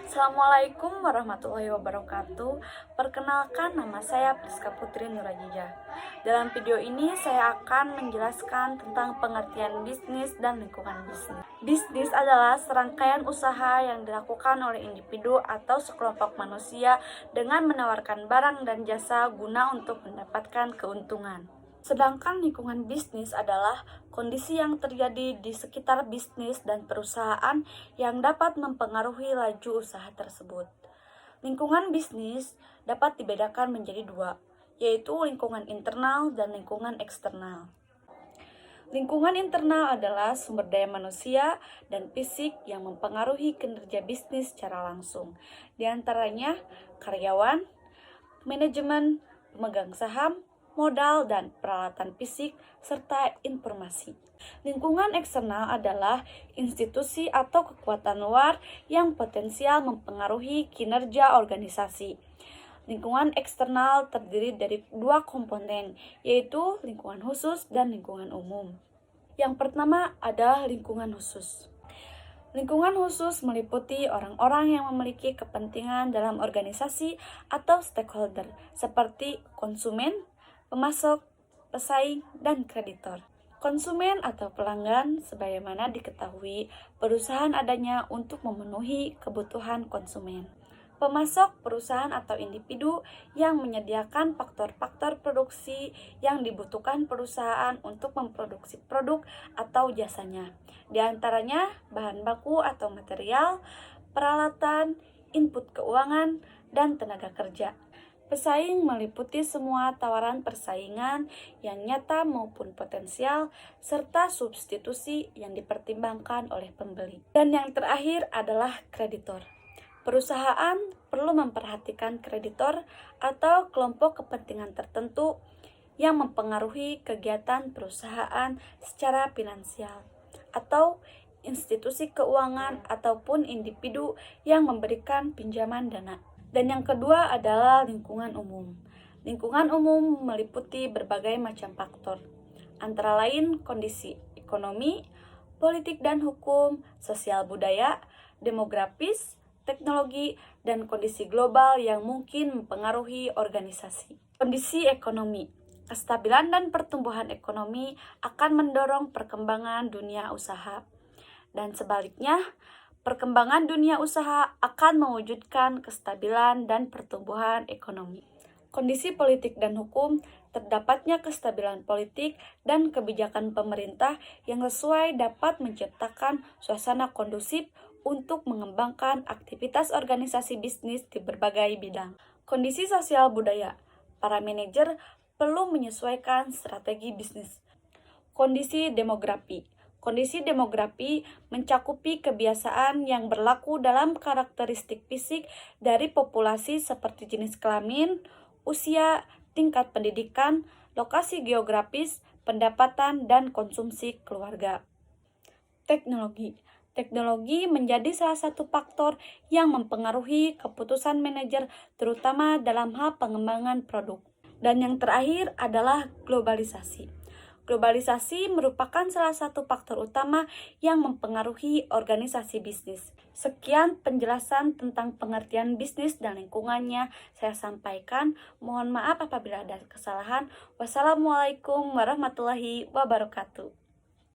Assalamualaikum warahmatullahi wabarakatuh. Perkenalkan, nama saya Priska Putri Nurajijah. Dalam video ini saya akan menjelaskan tentang pengertian bisnis dan lingkungan bisnis. Bisnis adalah serangkaian usaha yang dilakukan oleh individu atau sekelompok manusia dengan menawarkan barang dan jasa guna untuk mendapatkan keuntungan. Sedangkan lingkungan bisnis adalah kondisi yang terjadi di sekitar bisnis dan perusahaan yang dapat mempengaruhi laju usaha tersebut. Lingkungan bisnis dapat dibedakan menjadi dua, yaitu lingkungan internal dan lingkungan eksternal. Lingkungan internal adalah sumber daya manusia dan fisik yang mempengaruhi kinerja bisnis secara langsung, di antaranya karyawan, manajemen, pemegang saham, modal, dan peralatan fisik, serta informasi. Lingkungan eksternal adalah institusi atau kekuatan luar yang potensial mempengaruhi kinerja organisasi. Lingkungan eksternal terdiri dari dua komponen, yaitu lingkungan khusus dan lingkungan umum. Yang pertama ada lingkungan khusus. Lingkungan khusus meliputi orang-orang yang memiliki kepentingan dalam organisasi atau stakeholder, seperti konsumen, pemasok, pesaing, dan kreditor. Konsumen atau pelanggan, sebagaimana diketahui, perusahaan adanya untuk memenuhi kebutuhan konsumen. Pemasok, perusahaan atau individu yang menyediakan faktor-faktor produksi yang dibutuhkan perusahaan untuk memproduksi produk atau jasanya. Di antaranya bahan baku atau material, peralatan, input keuangan, dan tenaga kerja. Pesaing meliputi semua tawaran persaingan yang nyata maupun potensial, serta substitusi yang dipertimbangkan oleh pembeli. Dan yang terakhir adalah kreditor. Perusahaan perlu memperhatikan kreditor atau kelompok kepentingan tertentu yang mempengaruhi kegiatan perusahaan secara finansial, atau institusi keuangan ataupun individu yang memberikan pinjaman dana. Dan yang kedua adalah lingkungan umum. Lingkungan umum meliputi berbagai macam faktor, antara lain kondisi ekonomi, politik dan hukum, sosial budaya, demografis, teknologi, dan kondisi global yang mungkin mempengaruhi organisasi. Kondisi ekonomi. Kestabilan dan pertumbuhan ekonomi akan mendorong perkembangan dunia usaha. Dan sebaliknya, perkembangan dunia usaha akan mewujudkan kestabilan dan pertumbuhan ekonomi. Kondisi politik dan hukum, terdapatnya kestabilan politik dan kebijakan pemerintah yang sesuai dapat menciptakan suasana kondusif untuk mengembangkan aktivitas organisasi bisnis di berbagai bidang. Kondisi sosial budaya. Para manajer perlu menyesuaikan strategi bisnis. Kondisi demografi. Kondisi demografi mencakupi kebiasaan yang berlaku dalam karakteristik fisik dari populasi seperti jenis kelamin, usia, tingkat pendidikan, lokasi geografis, pendapatan, dan konsumsi keluarga. Teknologi. Teknologi menjadi salah satu faktor yang mempengaruhi keputusan manajer terutama dalam hal pengembangan produk. Dan yang terakhir adalah globalisasi. Globalisasi merupakan salah satu faktor utama yang mempengaruhi organisasi bisnis. Sekian penjelasan tentang pengertian bisnis dan lingkungannya saya sampaikan. Mohon maaf apabila ada kesalahan. Wassalamualaikum warahmatullahi wabarakatuh.